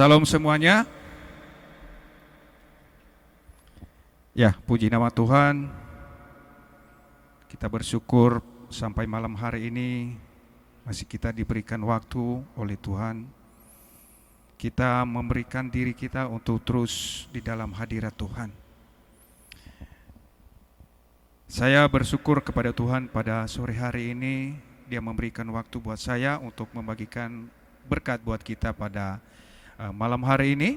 Salam semuanya. Ya, puji nama Tuhan. Kita bersyukur sampai malam hari ini masih kita diberikan waktu oleh Tuhan. Kita memberikan diri kita untuk terus di dalam hadirat Tuhan. Saya bersyukur kepada Tuhan pada sore hari ini, Dia memberikan waktu buat saya untuk membagikan berkat buat kita pada malam hari ini,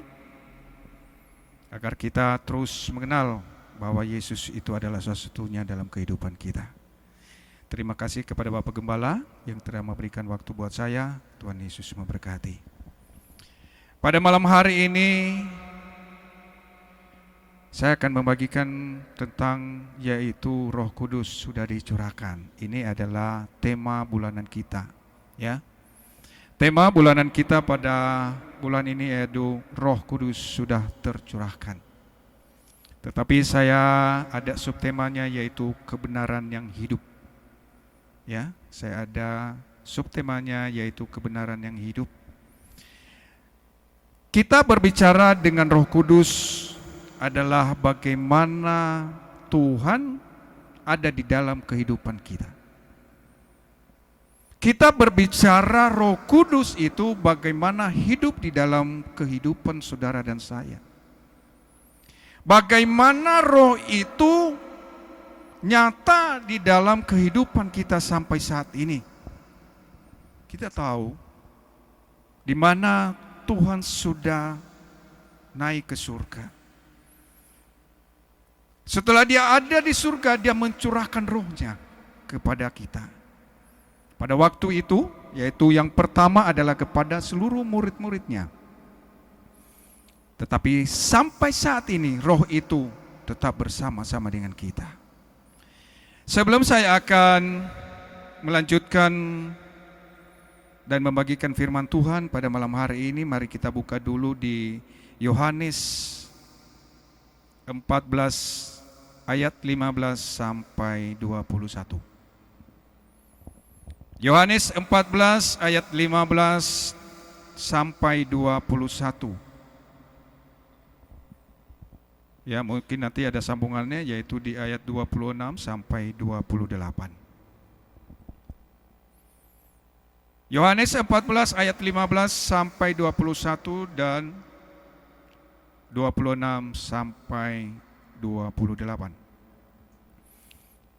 agar kita terus mengenal bahwa Yesus itu adalah satu-satunya dalam kehidupan kita. Terima kasih kepada Bapak Gembala yang telah memberikan waktu buat saya. Tuhan Yesus memberkati. Pada malam hari ini saya akan membagikan tentang yaitu Roh Kudus sudah dicurahkan. Ini adalah tema bulanan kita, ya. Tema bulanan kita pada bulan ini yaitu Roh Kudus sudah tercurahkan. Tetapi saya ada subtemanya yaitu kebenaran yang hidup. Ya, saya ada subtemanya yaitu kebenaran yang hidup. Kita berbicara dengan Roh Kudus adalah bagaimana Tuhan ada di dalam kehidupan kita. Kita berbicara Roh Kudus itu bagaimana hidup di dalam kehidupan saudara dan saya. Bagaimana Roh itu nyata di dalam kehidupan kita sampai saat ini. Kita tahu di mana Tuhan sudah naik ke surga. Setelah Dia ada di surga, Dia mencurahkan Roh-Nya kepada kita. Pada waktu itu, yaitu yang pertama adalah kepada seluruh murid-muridnya. Tetapi sampai saat ini Roh itu tetap bersama-sama dengan kita. Sebelum saya akan melanjutkan dan membagikan firman Tuhan pada malam hari ini, mari kita buka dulu di Yohanes 14 ayat 15 sampai 21. Yohanes 14 ayat 15 sampai 21. Ya, mungkin nanti ada sambungannya yaitu di ayat 26 sampai 28. Yohanes 14 ayat 15 sampai 21 dan 26 sampai 28.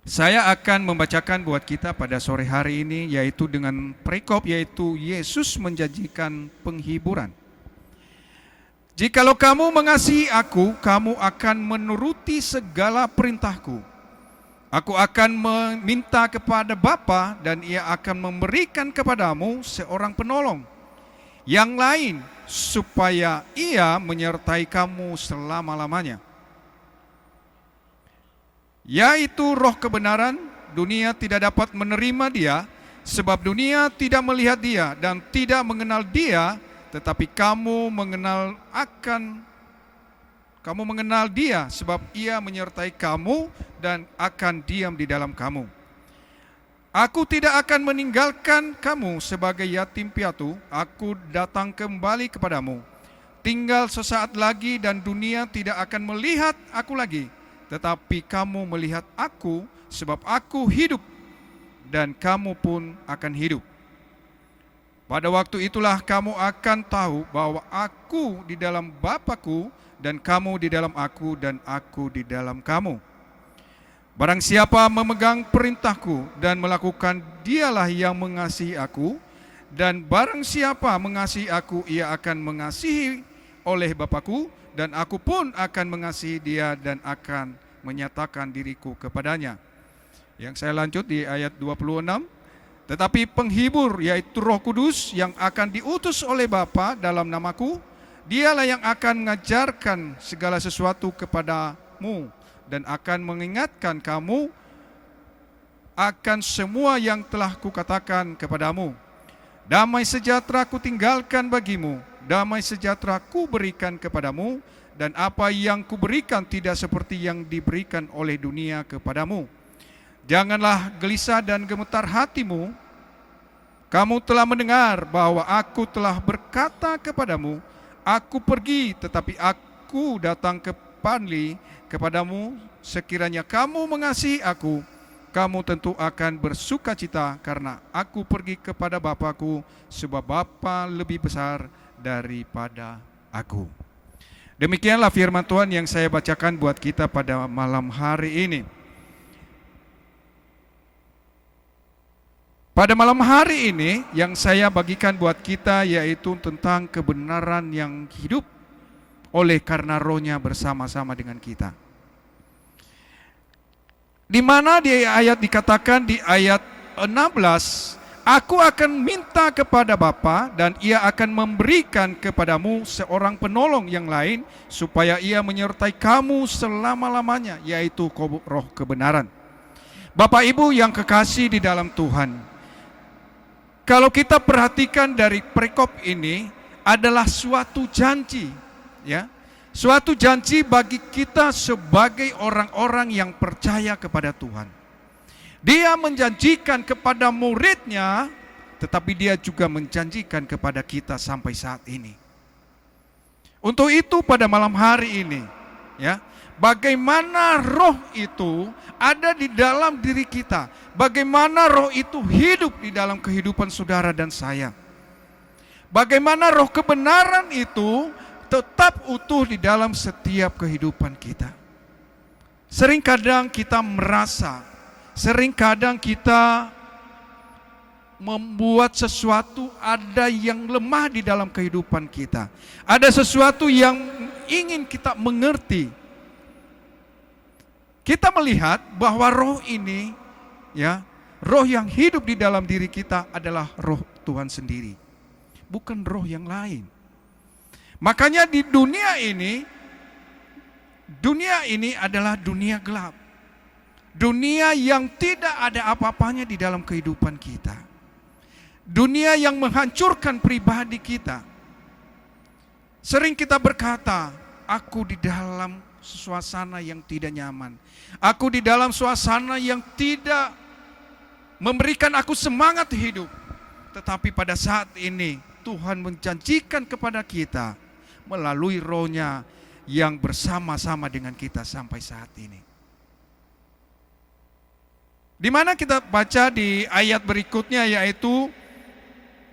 Saya akan membacakan buat kita pada sore hari ini yaitu dengan perikop yaitu Yesus menjanjikan penghiburan. Jikalau kamu mengasihi aku, kamu akan menuruti segala perintahku. Aku akan meminta kepada Bapa dan Ia akan memberikan kepadamu seorang penolong yang lain supaya Ia menyertai kamu selama-lamanya. Yaitu Roh kebenaran. Dunia tidak dapat menerima Dia sebab dunia tidak melihat Dia dan tidak mengenal Dia, tetapi kamu mengenal Dia sebab Ia menyertai kamu dan akan diam di dalam kamu. Aku tidak akan meninggalkan kamu sebagai yatim piatu. Aku datang kembali kepadamu. Tinggal sesaat lagi dan dunia tidak akan melihat aku lagi, tetapi kamu melihat aku sebab aku hidup dan kamu pun akan hidup. Pada waktu itulah kamu akan tahu bahwa aku di dalam Bapa-Ku dan kamu di dalam aku dan aku di dalam kamu. Barang siapa memegang perintahku dan melakukan, dialah yang mengasihi aku, dan barang siapa mengasihi aku, ia akan mengasihi oleh Bapa-Ku, dan aku pun akan mengasihi dia dan akan menyatakan diriku kepadanya. Yang saya lanjut di ayat 26. Tetapi penghibur yaitu Roh Kudus yang akan diutus oleh Bapa dalam namaku, Dialah yang akan mengajarkan segala sesuatu kepadamu dan akan mengingatkan kamu akan semua yang telah kukatakan kepadamu. Damai sejahtera kutinggalkan bagimu, damai sejahtera kuberikan kepadamu, dan apa yang kuberikan tidak seperti yang diberikan oleh dunia kepadamu. Janganlah gelisah dan gemetar hatimu. Kamu telah mendengar bahwa aku telah berkata kepadamu, Aku pergi, tetapi aku datang kepadamu. Sekiranya kamu mengasihi aku, kamu tentu akan bersuka cita karena aku pergi kepada Bapa-Ku, sebab Bapa lebih besar daripada aku. Demikianlah firman Tuhan yang saya bacakan buat kita pada malam hari ini. Pada malam hari ini yang saya bagikan buat kita yaitu tentang kebenaran yang hidup oleh karena Roh-Nya bersama-sama dengan kita. Di mana di ayat dikatakan di ayat 16, aku akan minta kepada Bapa dan ia akan memberikan kepadamu seorang penolong yang lain supaya ia menyertai kamu selama-lamanya, yaitu Roh kebenaran. Bapak Ibu yang kekasih di dalam Tuhan, kalau kita perhatikan dari perikop ini adalah suatu janji, ya. Suatu janji bagi kita sebagai orang-orang yang percaya kepada Tuhan. Dia menjanjikan kepada muridnya, tetapi dia juga menjanjikan kepada kita sampai saat ini. Untuk itu pada malam hari ini, ya, bagaimana Roh itu ada di dalam diri kita, bagaimana Roh itu hidup di dalam kehidupan saudara dan saya, bagaimana Roh kebenaran itu tetap utuh di dalam setiap kehidupan kita. Seringkadang kita merasa, seringkadang kita membuat sesuatu ada yang lemah di dalam kehidupan kita. Ada sesuatu yang ingin kita mengerti. Kita melihat bahwa Roh ini, ya, Roh yang hidup di dalam diri kita adalah Roh Tuhan sendiri, bukan roh yang lain. Makanya di dunia ini adalah dunia gelap. Dunia yang tidak ada apa-apanya di dalam kehidupan kita. Dunia yang menghancurkan pribadi kita. Sering kita berkata, aku di dalam suasana yang tidak nyaman. Aku di dalam suasana yang tidak memberikan aku semangat hidup. Tetapi pada saat ini Tuhan menjanjikan kepada kita melalui Roh-Nya yang bersama-sama dengan kita sampai saat ini. Di mana kita baca di ayat berikutnya yaitu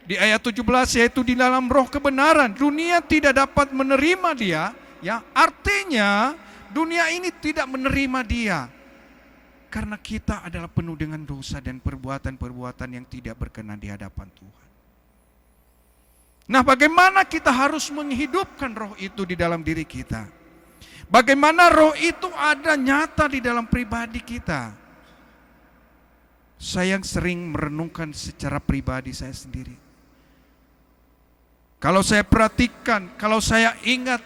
di ayat 17, yaitu di dalam Roh kebenaran dunia tidak dapat menerima dia, ya. Artinya dunia ini tidak menerima dia karena kita adalah penuh dengan dosa dan perbuatan-perbuatan yang tidak berkenan di hadapan Tuhan. Nah, bagaimana kita harus menghidupkan Roh itu di dalam diri kita? Bagaimana Roh itu ada nyata di dalam pribadi kita? Saya sering merenungkan secara pribadi saya sendiri. Kalau saya perhatikan, kalau saya ingat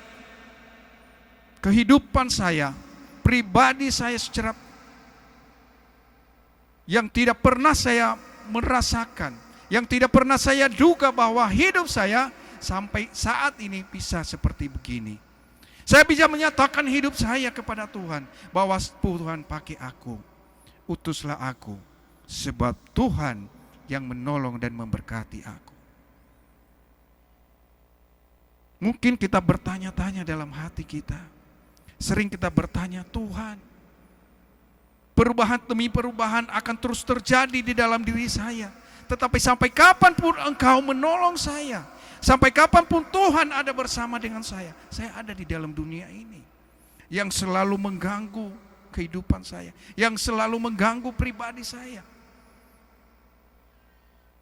kehidupan saya, pribadi saya secara yang tidak pernah saya merasakan, yang tidak pernah saya duga bahwa hidup saya sampai saat ini bisa seperti begini. Saya bisa menyatakan hidup saya kepada Tuhan bahwa Tuhan pakai aku, utuslah aku, sebab Tuhan yang menolong dan memberkati aku. Mungkin kita bertanya-tanya dalam hati kita, sering kita bertanya, Tuhan, perubahan demi perubahan akan terus terjadi di dalam diri saya. Tetapi sampai kapanpun Engkau menolong saya, sampai kapanpun Tuhan ada bersama dengan saya ada di dalam dunia ini yang selalu mengganggu kehidupan saya, yang selalu mengganggu pribadi saya.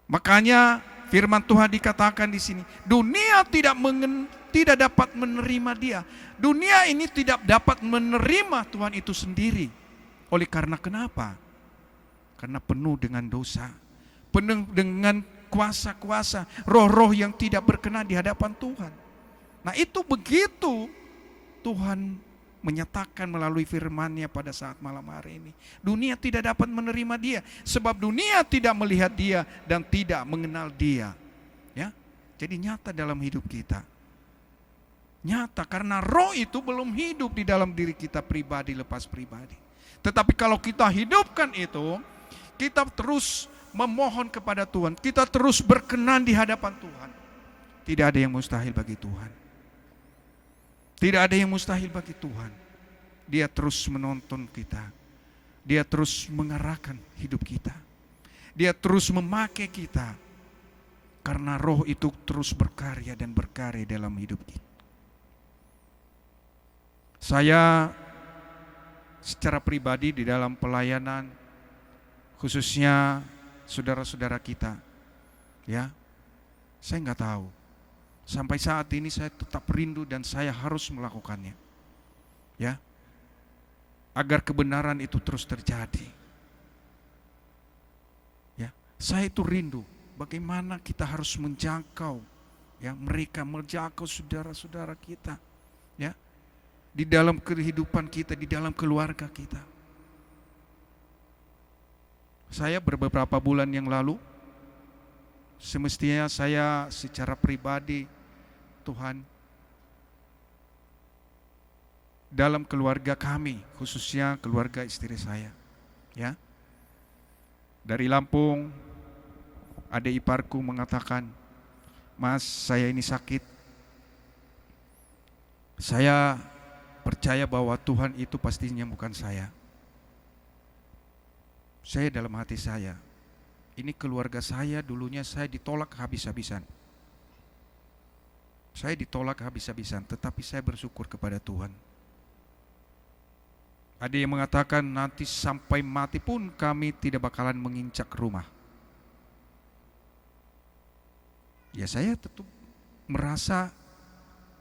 Makanya firman Tuhan dikatakan di sini, dunia tidak dapat menerima dia. Dunia ini tidak dapat menerima Tuhan itu sendiri. Oleh karena kenapa? Karena penuh dengan dosa, penuh dengan kuasa-kuasa, roh-roh yang tidak berkenan di hadapan Tuhan. Nah, itu begitu Tuhan menyatakan melalui firman-Nya pada saat malam hari ini. Dunia tidak dapat menerima dia, sebab dunia tidak melihat dia dan tidak mengenal dia. Ya, jadi nyata dalam hidup kita. Nyata karena roh itu belum hidup di dalam diri kita pribadi lepas pribadi. Tetapi kalau kita hidupkan itu, kita terus memohon kepada Tuhan, kita terus berkenan di hadapan Tuhan. Tidak ada yang mustahil bagi Tuhan. Tidak ada yang mustahil bagi Tuhan. Dia terus menonton kita. Dia terus mengarahkan hidup kita. Dia terus memakai kita. Karena Roh itu terus berkarya dan berkarya dalam hidup kita. Saya secara pribadi di dalam pelayanan, khususnya saudara-saudara kita, ya, saya nggak tahu. Sampai saat ini saya tetap rindu dan saya harus melakukannya, ya, agar kebenaran itu terus terjadi. Ya, saya itu rindu. Bagaimana kita harus menjangkau, ya, mereka, menjangkau saudara-saudara kita, ya, di dalam kehidupan kita, di dalam keluarga kita. Saya beberapa bulan yang lalu, semestinya saya secara pribadi, Tuhan, dalam keluarga kami, khususnya keluarga istri saya, ya, dari Lampung, adik iparku mengatakan, "Mas, saya ini sakit. Saya percaya bahwa Tuhan itu pastinya bukan saya." Saya dalam hati saya, ini keluarga saya dulunya saya ditolak habis-habisan. Saya ditolak habis-habisan, tetapi saya bersyukur kepada Tuhan. Ada yang mengatakan nanti sampai mati pun kami tidak bakalan menginjak rumah. Ya saya tetap merasa,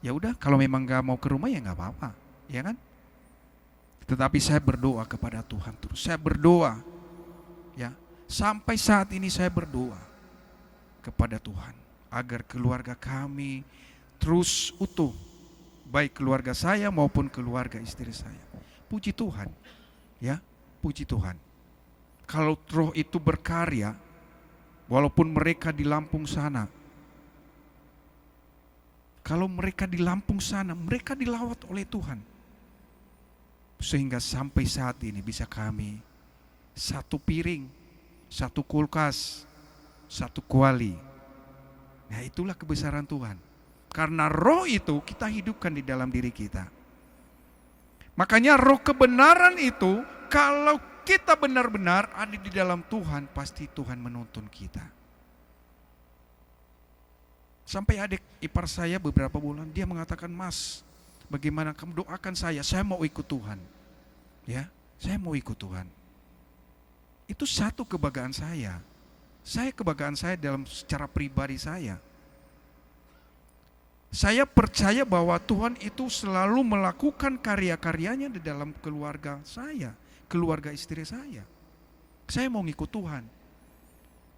ya udah kalau memang gak mau ke rumah ya gak apa-apa, ya kan? Tetapi saya berdoa kepada Tuhan terus. Saya berdoa, ya, sampai saat ini saya berdoa kepada Tuhan agar keluarga kami terus utuh, baik keluarga saya maupun keluarga istri saya. Puji Tuhan, ya, puji Tuhan. Kalau Roh itu berkarya, walaupun mereka di Lampung sana, kalau mereka di Lampung sana, mereka dilawat oleh Tuhan. Sehingga sampai saat ini bisa kami satu piring, satu kulkas, satu kuali. Nah, itulah kebesaran Tuhan. Karena Roh itu kita hidupkan di dalam diri kita. Makanya Roh kebenaran itu kalau kita benar-benar ada di dalam Tuhan, pasti Tuhan menuntun kita. Sampai adik ipar saya beberapa bulan dia mengatakan, "Mas, bagaimana kamu doakan saya mau ikut Tuhan." Ya, saya mau ikut Tuhan. Itu satu kebanggaan saya. Kebanggaan saya dalam secara pribadi saya. Saya percaya bahwa Tuhan itu selalu melakukan karya-karyanya di dalam keluarga saya, keluarga istri saya. Saya mau ngikut Tuhan.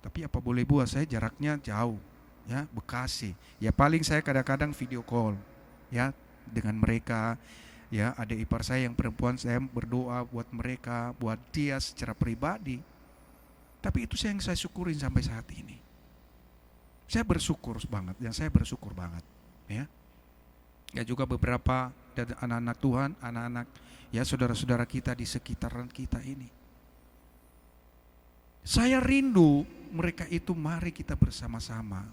Tapi apa boleh buat, saya jaraknya jauh. Ya, Bekasi. Ya paling saya kadang-kadang video call, ya, dengan mereka, ya, adik ipar saya yang perempuan, saya berdoa buat mereka, buat dia secara pribadi. Tapi itu yang saya syukurin sampai saat ini. Saya bersyukur banget, dan saya bersyukur banget, ya. Ya juga beberapa dari anak-anak Tuhan, anak-anak, ya, saudara-saudara kita di sekitaran kita ini. Saya rindu mereka itu, mari kita bersama-sama.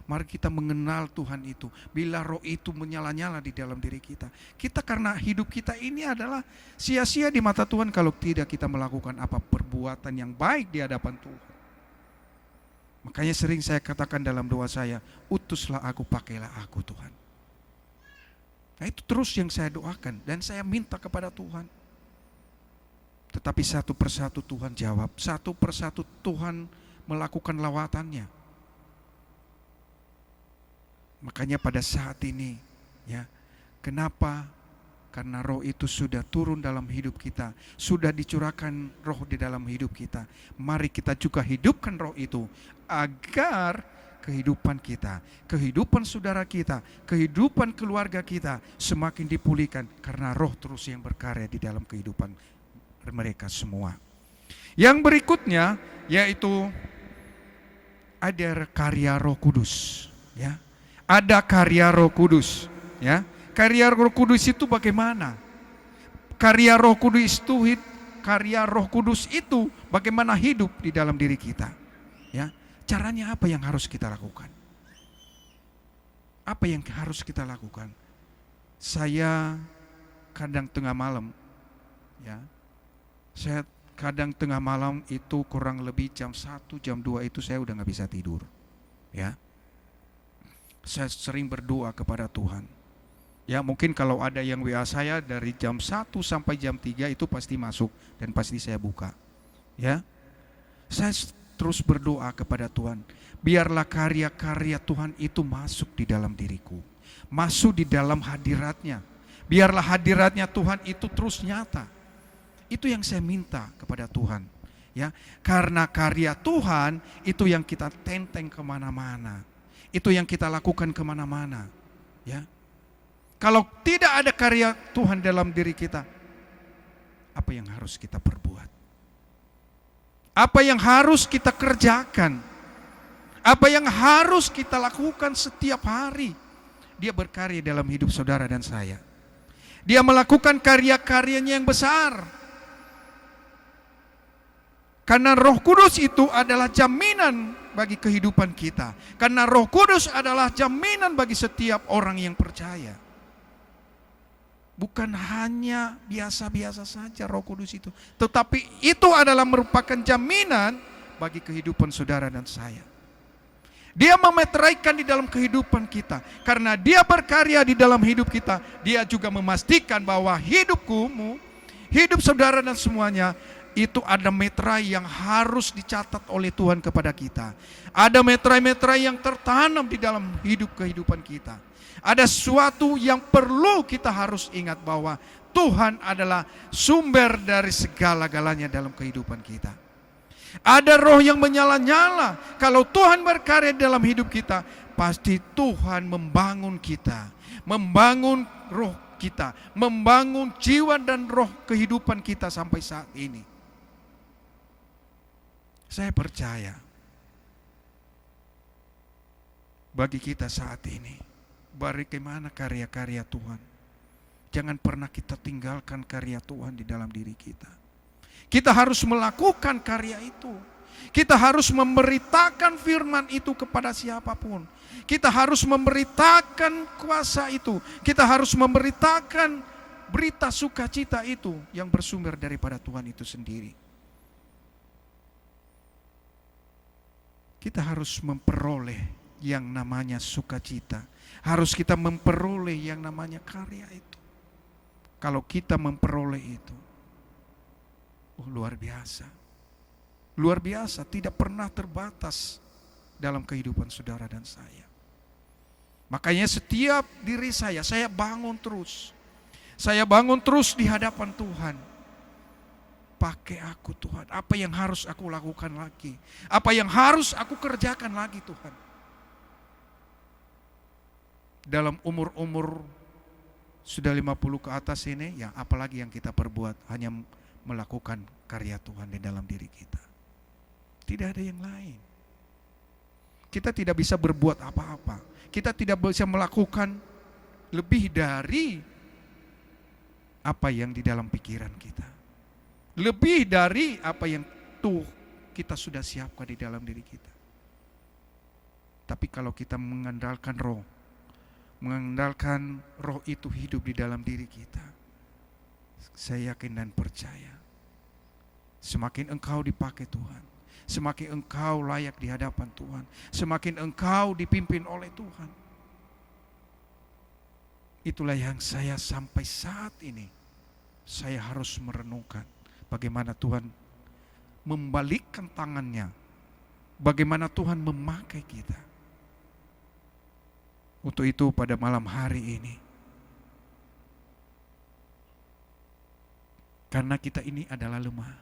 Mari kita mengenal Tuhan itu. Bila Roh itu menyala-nyala di dalam diri kita. Kita karena hidup kita ini adalah sia-sia di mata Tuhan kalau tidak kita melakukan apa perbuatan yang baik di hadapan Tuhan. Makanya sering saya katakan dalam doa saya, utuslah aku, pakailah aku Tuhan. Nah itu terus yang saya doakan dan saya minta kepada Tuhan. Tetapi satu persatu Tuhan jawab, satu persatu Tuhan melakukan lawatannya. Makanya pada saat ini, ya, kenapa? Karena Roh itu sudah turun dalam hidup kita, sudah dicurahkan Roh di dalam hidup kita. Mari kita juga hidupkan Roh itu agar kehidupan kita, kehidupan saudara kita, kehidupan keluarga kita semakin dipulihkan karena Roh terus yang berkarya di dalam kehidupan mereka semua. Yang berikutnya yaitu ada karya Roh Kudus, ya. Ada karya Roh Kudus, ya. Karya Roh Kudus itu bagaimana? Karya Roh Kudus itu bagaimana hidup di dalam diri kita, ya. Caranya apa yang harus kita lakukan? Apa yang harus kita lakukan? Saya kadang tengah malam, ya, saya kadang tengah malam itu kurang lebih jam 1, jam 2 itu saya udah gak bisa tidur, ya. Saya sering berdoa kepada Tuhan. Ya, mungkin kalau ada yang WA saya dari jam 1 sampai jam 3 itu pasti masuk dan pasti saya buka. Ya. Saya terus berdoa kepada Tuhan. Biarlah karya-karya Tuhan itu masuk di dalam diriku. Masuk di dalam hadiratnya. Biarlah hadiratnya Tuhan itu terus nyata. Itu yang saya minta kepada Tuhan. Ya, karena karya Tuhan itu yang kita tenteng kemana-mana. Itu yang kita lakukan kemana-mana. Ya. Kalau tidak ada karya Tuhan dalam diri kita, apa yang harus kita perbuat? Apa yang harus kita kerjakan? Apa yang harus kita lakukan setiap hari? Dia berkarya dalam hidup saudara dan saya. Dia melakukan karya-karyanya yang besar. Karena Roh Kudus itu adalah jaminan bagi kehidupan kita. Karena Roh Kudus adalah jaminan bagi setiap orang yang percaya. Bukan hanya biasa-biasa saja Roh Kudus itu, tetapi itu adalah merupakan jaminan bagi kehidupan saudara dan saya. Dia memeteraikan di dalam kehidupan kita. Karena dia berkarya di dalam hidup kita, dia juga memastikan bahwa hidupku, hidup saudara dan semuanya, itu ada meterai yang harus dicatat oleh Tuhan kepada kita. Ada meterai-meterai yang tertanam di dalam kehidupan kita. Ada sesuatu yang perlu kita harus ingat bahwa Tuhan adalah sumber dari segala-galanya dalam kehidupan kita. Ada roh yang menyala-nyala. Kalau Tuhan berkarya dalam hidup kita, pasti Tuhan membangun kita, membangun roh kita, membangun jiwa dan roh kehidupan kita sampai saat ini. Saya percaya bagi kita saat ini, bagaimana karya-karya Tuhan. Jangan pernah kita tinggalkan karya Tuhan di dalam diri kita. Kita harus melakukan karya itu. Kita harus memberitakan firman itu kepada siapapun. Kita harus memberitakan kuasa itu. Kita harus memberitakan berita sukacita itu yang bersumber daripada Tuhan itu sendiri. Kita harus memperoleh yang namanya sukacita. Harus kita memperoleh yang namanya karya itu. Kalau kita memperoleh itu, luar biasa. Luar biasa, tidak pernah terbatas dalam kehidupan saudara dan saya. Makanya setiap diri saya bangun terus. Saya bangun terus di hadapan Tuhan. Pakai aku Tuhan, apa yang harus aku lakukan lagi? Apa yang harus aku kerjakan lagi Tuhan? Dalam umur-umur sudah 50 ke atas ini, ya apalagi yang kita perbuat, hanya melakukan karya Tuhan di dalam diri kita. Tidak ada yang lain. Kita tidak bisa berbuat apa-apa. Kita tidak bisa melakukan lebih dari apa yang di dalam pikiran kita. Lebih dari apa yang kita sudah siapkan di dalam diri kita. Tapi kalau kita mengandalkan roh itu hidup di dalam diri kita, saya yakin dan percaya, semakin engkau dipakai Tuhan, semakin engkau layak di hadapan Tuhan, semakin engkau dipimpin oleh Tuhan. Itulah yang saya sampai saat ini, saya harus merenungkan bagaimana Tuhan membalikkan tangannya, bagaimana Tuhan memakai kita. Untuk itu pada malam hari ini, karena kita ini adalah lemah,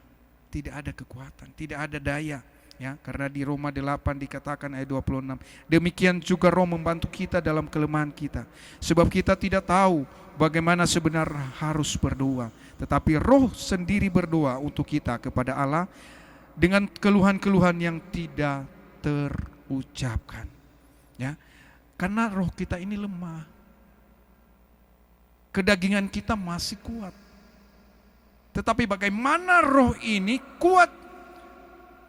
tidak ada kekuatan, tidak ada daya, ya, karena di Roma 8 dikatakan ayat 26, demikian juga Roh membantu kita dalam kelemahan kita, sebab kita tidak tahu bagaimana sebenarnya harus berdoa, tetapi Roh sendiri berdoa untuk kita kepada Allah dengan keluhan-keluhan yang tidak terucapkan, ya. Karena roh kita ini lemah, kedagingan kita masih kuat. Tetapi bagaimana roh ini kuat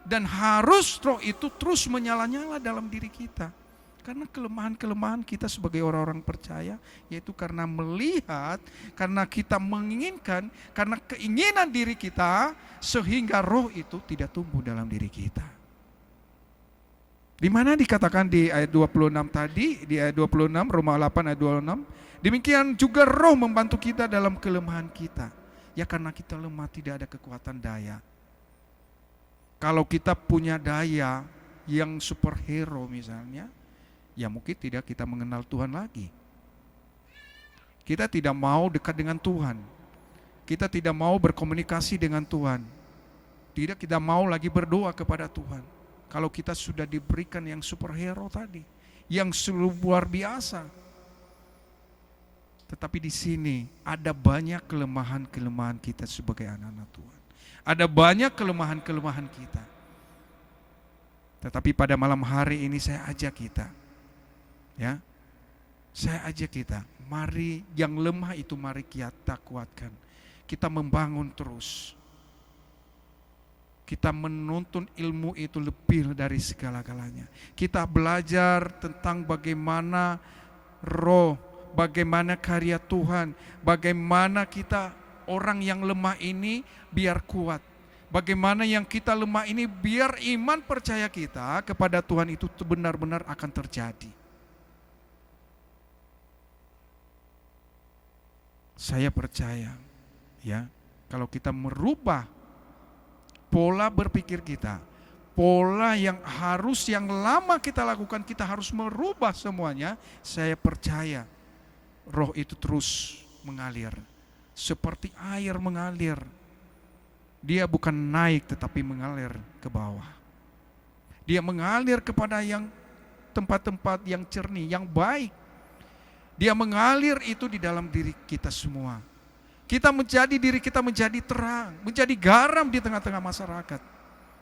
dan harus roh itu terus menyala-nyala dalam diri kita. Karena kelemahan-kelemahan kita sebagai orang-orang percaya, yaitu karena melihat, karena kita menginginkan, karena keinginan diri kita, sehingga roh itu tidak tumbuh dalam diri kita. Di mana dikatakan di ayat 26 tadi, di ayat 26, Roma 8 ayat 26, demikian juga roh membantu kita dalam kelemahan kita. Ya karena kita lemah, tidak ada kekuatan daya. Kalau kita punya daya yang superhero misalnya, ya mungkin tidak kita mengenal Tuhan lagi. Kita tidak mau dekat dengan Tuhan. Kita tidak mau berkomunikasi dengan Tuhan. Tidak kita mau lagi berdoa kepada Tuhan. Kalau kita sudah diberikan yang superhero tadi, yang luar biasa. Tetapi di sini ada banyak kelemahan-kelemahan kita sebagai anak-anak Tuhan. Ada banyak kelemahan-kelemahan kita. Tetapi pada malam hari ini saya ajak kita, ya, saya ajak kita, mari yang lemah itu mari kita kuatkan. Kita membangun terus. Kita menuntun ilmu itu lebih dari segala-galanya. Kita belajar tentang bagaimana roh, bagaimana karya Tuhan, bagaimana kita orang yang lemah ini biar kuat. Bagaimana yang kita lemah ini biar iman percaya kita kepada Tuhan itu benar-benar akan terjadi. Saya percaya, ya, kalau kita merubah pola berpikir kita, pola yang lama kita lakukan, kita harus merubah semuanya. Saya percaya roh itu terus mengalir seperti air mengalir. Dia bukan naik tetapi mengalir ke bawah. Dia mengalir kepada yang tempat-tempat yang jernih, yang baik. Dia mengalir itu di dalam diri kita semua. Diri kita menjadi terang, menjadi garam di tengah-tengah masyarakat.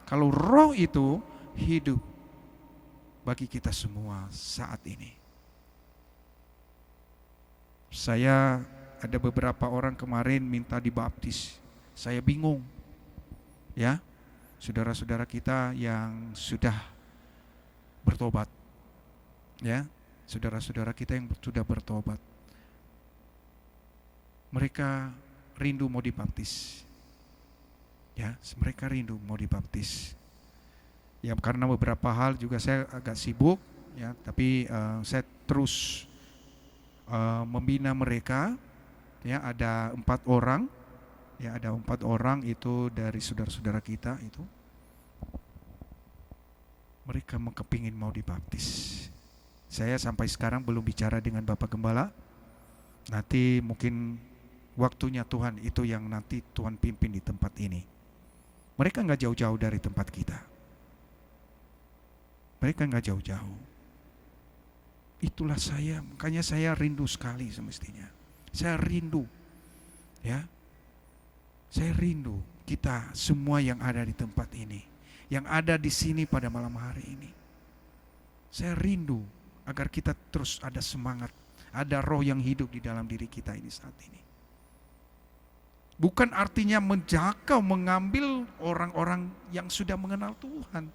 Kalau roh itu hidup bagi kita semua saat ini. Saya ada beberapa orang kemarin minta dibaptis. Saya bingung. Ya, saudara-saudara kita yang sudah bertobat. Ya, saudara-saudara kita yang sudah bertobat. Mereka rindu mau dibaptis. Ya, mereka rindu mau dibaptis. Ya, karena beberapa hal juga saya agak sibuk, ya, tapi saya terus membina mereka. Ya, ada 4 orang. Ya, ada 4 orang itu dari saudara-saudara kita itu. Mereka kepingin mau dibaptis. Saya sampai sekarang belum bicara dengan Bapak Gembala. Nanti mungkin waktunya Tuhan itu yang nanti Tuhan pimpin di tempat ini. Mereka gak jauh-jauh dari tempat kita. Mereka gak jauh-jauh. Itulah saya, makanya saya rindu sekali semestinya. Saya rindu, ya. Saya rindu kita semua yang ada di tempat ini, yang ada di sini pada malam hari ini. Saya rindu agar kita terus ada semangat, ada roh yang hidup di dalam diri kita ini saat ini. Bukan artinya menjangkau, mengambil orang-orang yang sudah mengenal Tuhan,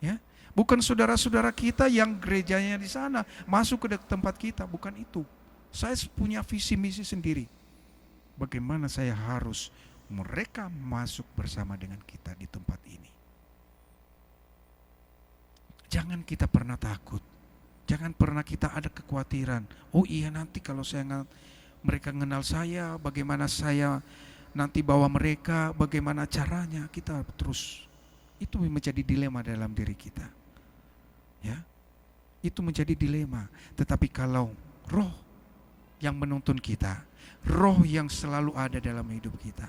ya. Bukan saudara-saudara kita yang gerejanya di sana masuk ke tempat kita, bukan itu. Saya punya visi misi sendiri. Bagaimana saya harus mereka masuk bersama dengan kita di tempat ini. Jangan kita pernah takut. Jangan pernah kita ada kekhawatiran. Oh iya, nanti kalau mereka mengenal saya, bagaimana saya nanti bawa mereka, bagaimana caranya. Kita terus, itu menjadi dilema dalam diri kita, ya, itu menjadi dilema. Tetapi kalau roh yang menuntun kita, roh yang selalu ada dalam hidup kita,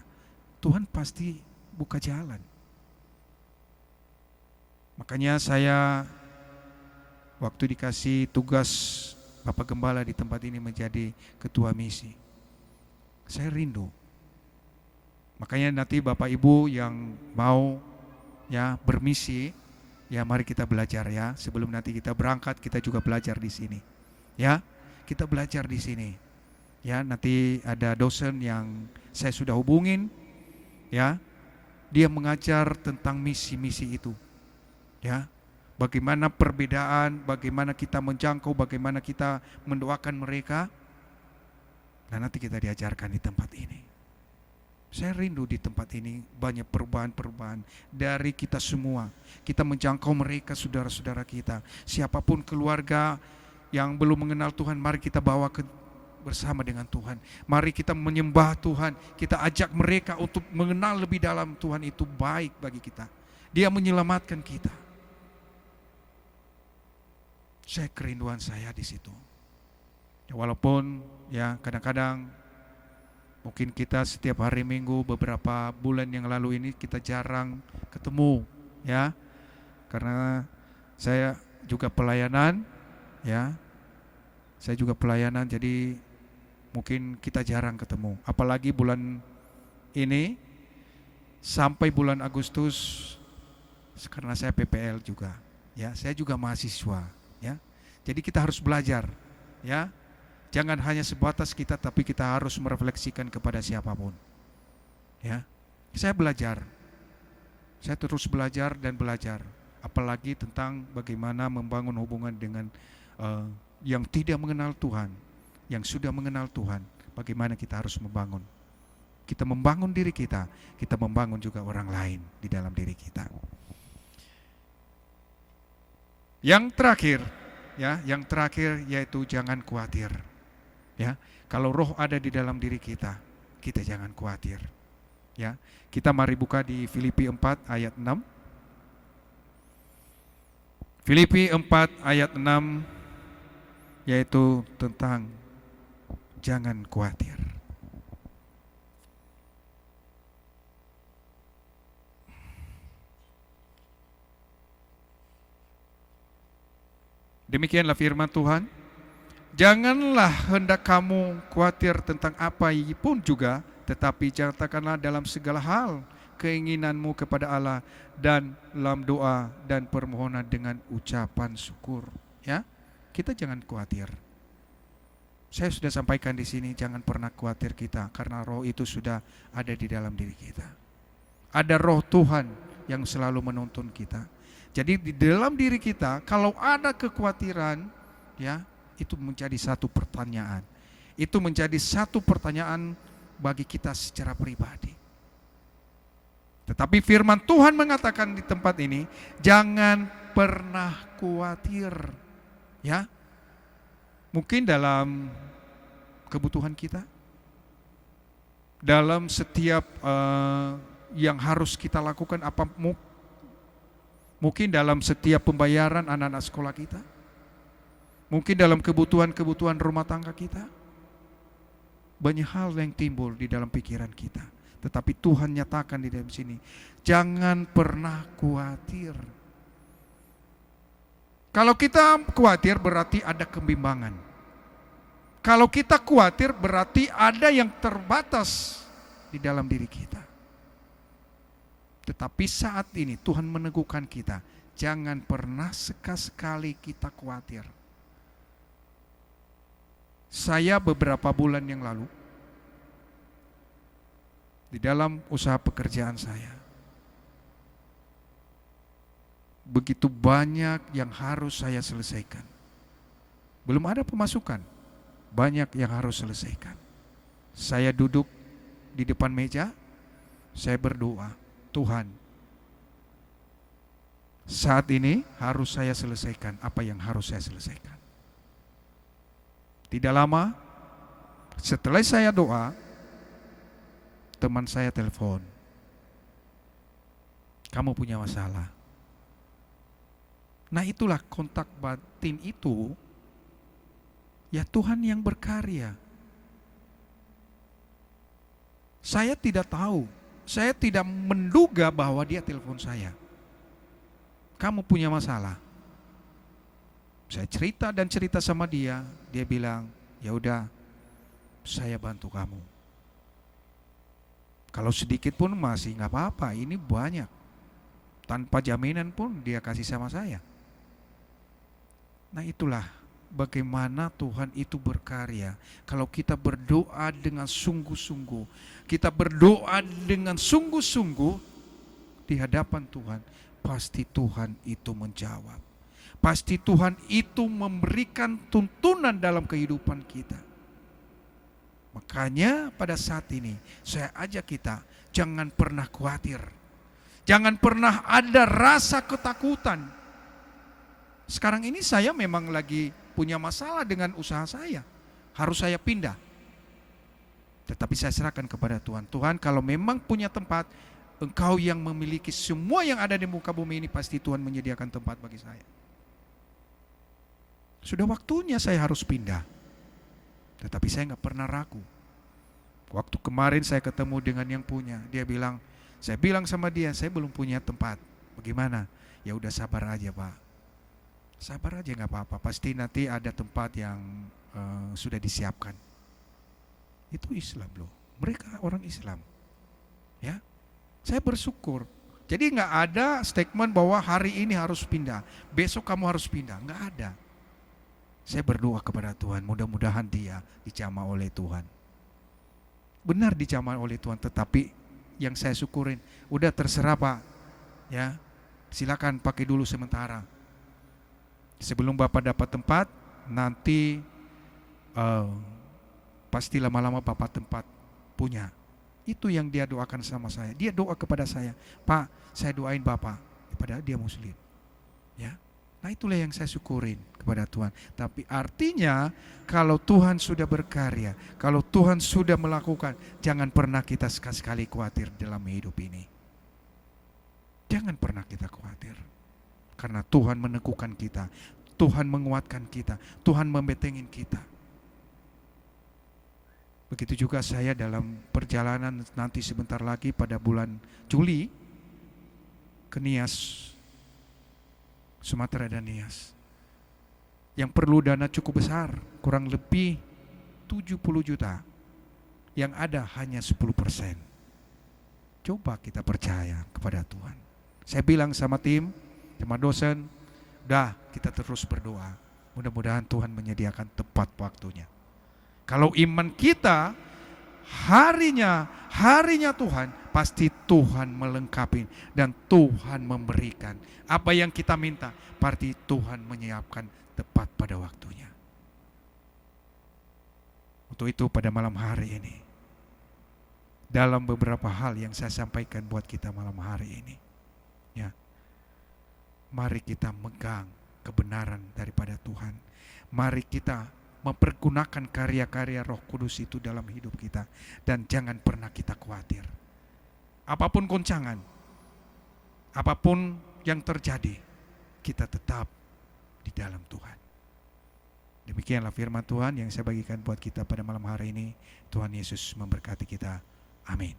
Tuhan pasti buka jalan. Makanya saya waktu dikasih tugas Bapak Gembala di tempat ini menjadi ketua misi, saya rindu. Makanya nanti Bapak Ibu yang mau, ya, bermisi, ya, mari kita belajar, ya. Sebelum nanti kita berangkat, kita juga belajar di sini, ya. Kita belajar di sini, ya. Nanti ada dosen yang saya sudah hubungin, ya. Dia mengajar tentang misi-misi itu, ya. bagaimana perbedaan, bagaimana kita menjangkau, bagaimana kita mendoakan mereka. Dan nanti kita diajarkan di tempat ini. Saya rindu di tempat ini banyak perubahan-perubahan dari kita semua. Kita menjangkau mereka, saudara-saudara kita. Siapapun keluarga yang belum mengenal Tuhan, mari kita bawa bersama dengan Tuhan. Mari kita menyembah Tuhan. Kita ajak mereka untuk mengenal lebih dalam Tuhan itu baik bagi kita. Dia menyelamatkan kita. Saya kerinduan saya di situ. Ya, walaupun ya kadang-kadang mungkin kita setiap hari Minggu beberapa bulan yang lalu ini kita jarang ketemu ya. Karena saya juga pelayanan ya. Saya juga pelayanan, jadi mungkin kita jarang ketemu. Apalagi bulan ini sampai bulan Agustus, karena saya PPL juga ya. Saya juga mahasiswa ya. Jadi kita harus belajar ya. Jangan hanya sebatas kita, tapi kita harus merefleksikan kepada siapapun. Ya, saya belajar. Saya terus belajar dan belajar. Apalagi tentang bagaimana membangun hubungan dengan yang tidak mengenal Tuhan, yang sudah mengenal Tuhan. Bagaimana kita harus membangun. Kita membangun diri kita membangun juga orang lain di dalam diri kita. Yang terakhir, ya, yang terakhir yaitu jangan khawatir. Ya, kalau roh ada di dalam diri kita, kita jangan khawatir. Ya, kita mari buka di Filipi 4 ayat 6. Filipi 4 ayat 6 yaitu tentang jangan khawatir. Demikianlah firman Tuhan. Janganlah hendak kamu khawatir tentang apa pun juga, tetapi nyatakanlah dalam segala hal keinginanmu kepada Allah dan dalam doa dan permohonan dengan ucapan syukur. Ya, kita jangan khawatir. Saya sudah sampaikan di sini, jangan pernah khawatir kita, karena roh itu sudah ada di dalam diri kita. Ada roh Tuhan yang selalu menuntun kita. Jadi di dalam diri kita, kalau ada kekhawatiran, ya, itu menjadi satu pertanyaan. Itu menjadi satu pertanyaan bagi kita secara pribadi. Tetapi firman Tuhan mengatakan di tempat ini, jangan pernah khawatir. Ya, mungkin dalam kebutuhan kita, dalam setiap yang harus kita lakukan, mungkin dalam setiap pembayaran anak-anak sekolah kita, mungkin dalam kebutuhan-kebutuhan rumah tangga kita. Banyak hal yang timbul di dalam pikiran kita. Tetapi Tuhan nyatakan di dalam sini, jangan pernah khawatir. Kalau kita khawatir berarti ada kebimbangan. Kalau kita khawatir berarti ada yang terbatas di dalam diri kita. Tetapi saat ini Tuhan meneguhkan kita, jangan pernah sekali-sekali kita khawatir. Saya beberapa bulan yang lalu di dalam usaha pekerjaan saya, begitu banyak yang harus saya selesaikan. Belum ada pemasukan, banyak yang harus selesaikan. Saya duduk di depan meja, saya berdoa, Tuhan, saat ini harus saya selesaikan apa yang harus saya selesaikan. Tidak lama setelah saya doa, teman saya telepon, kamu punya masalah. Nah, itulah kontak batin itu, ya Tuhan yang berkarya. Saya tidak tahu, saya tidak menduga bahwa dia telepon saya. Kamu punya masalah. Saya cerita dan cerita sama dia, dia bilang, ya udah, saya bantu kamu. Kalau sedikit pun masih nggak apa-apa, ini banyak. Tanpa jaminan pun dia kasih sama saya. Nah, itulah bagaimana Tuhan itu berkarya. Kalau kita berdoa dengan sungguh-sungguh, kita berdoa dengan sungguh-sungguh di hadapan Tuhan, pasti Tuhan itu menjawab. pasti Tuhan itu memberikan tuntunan dalam kehidupan kita. Makanya pada saat ini saya ajak kita, jangan pernah khawatir. Jangan pernah ada rasa ketakutan. Sekarang ini saya memang lagi punya masalah dengan usaha saya. Harus saya pindah. Tetapi saya serahkan kepada Tuhan. Tuhan, kalau memang punya tempat, Engkau yang memiliki semua yang ada di muka bumi ini, pasti Tuhan menyediakan tempat bagi saya. Sudah waktunya saya harus pindah. Tetapi saya nggak pernah ragu. Waktu kemarin saya ketemu dengan yang punya, saya bilang sama dia, saya belum punya tempat. Bagaimana? Ya udah sabar aja Pak. Sabar aja, nggak apa-apa. Pasti nanti ada tempat yang sudah disiapkan. Itu Islam loh. Mereka orang Islam. Ya, saya bersyukur. Jadi nggak ada statement bahwa hari ini harus pindah, besok kamu harus pindah. Nggak ada. Saya berdoa kepada Tuhan, mudah-mudahan dia dijamah oleh Tuhan. Benar dijamah oleh Tuhan, tetapi yang saya syukurin, udah terserah Pak, ya silakan pakai dulu sementara. Sebelum Bapak dapat tempat, nanti pasti lama-lama Bapak tempat punya. Itu yang dia doakan sama saya. Dia doa kepada saya, Pak, saya doain Bapak. Padahal dia Muslim, ya. Nah itulah yang saya syukurin kepada Tuhan. Tapi artinya kalau Tuhan sudah berkarya, kalau Tuhan sudah melakukan, jangan pernah kita sekali-sekali khawatir dalam hidup ini. Jangan pernah kita khawatir. Karena Tuhan meneguhkan kita, Tuhan menguatkan kita, Tuhan membentengin kita. Begitu juga saya dalam perjalanan nanti sebentar lagi pada bulan Juli ke Nias, Sumatera dan Nias, yang perlu dana cukup besar, kurang lebih 70 juta, yang ada hanya 10%. Coba kita percaya kepada Tuhan. Saya bilang sama tim, sama dosen, dah kita terus berdoa, mudah-mudahan Tuhan menyediakan tepat waktunya. Kalau iman kita harinya Tuhan, pasti Tuhan melengkapi dan Tuhan memberikan apa yang kita minta, pasti Tuhan menyiapkan tepat pada waktunya. Untuk itu pada malam hari ini, dalam beberapa hal yang saya sampaikan buat kita malam hari ini, ya, mari kita megang kebenaran daripada Tuhan. Mari kita mempergunakan karya-karya Roh Kudus itu dalam hidup kita, dan jangan pernah kita khawatir. Apapun goncangan, apapun yang terjadi, kita tetap di dalam Tuhan. Demikianlah firman Tuhan yang saya bagikan buat kita pada malam hari ini. Tuhan Yesus memberkati kita. Amin.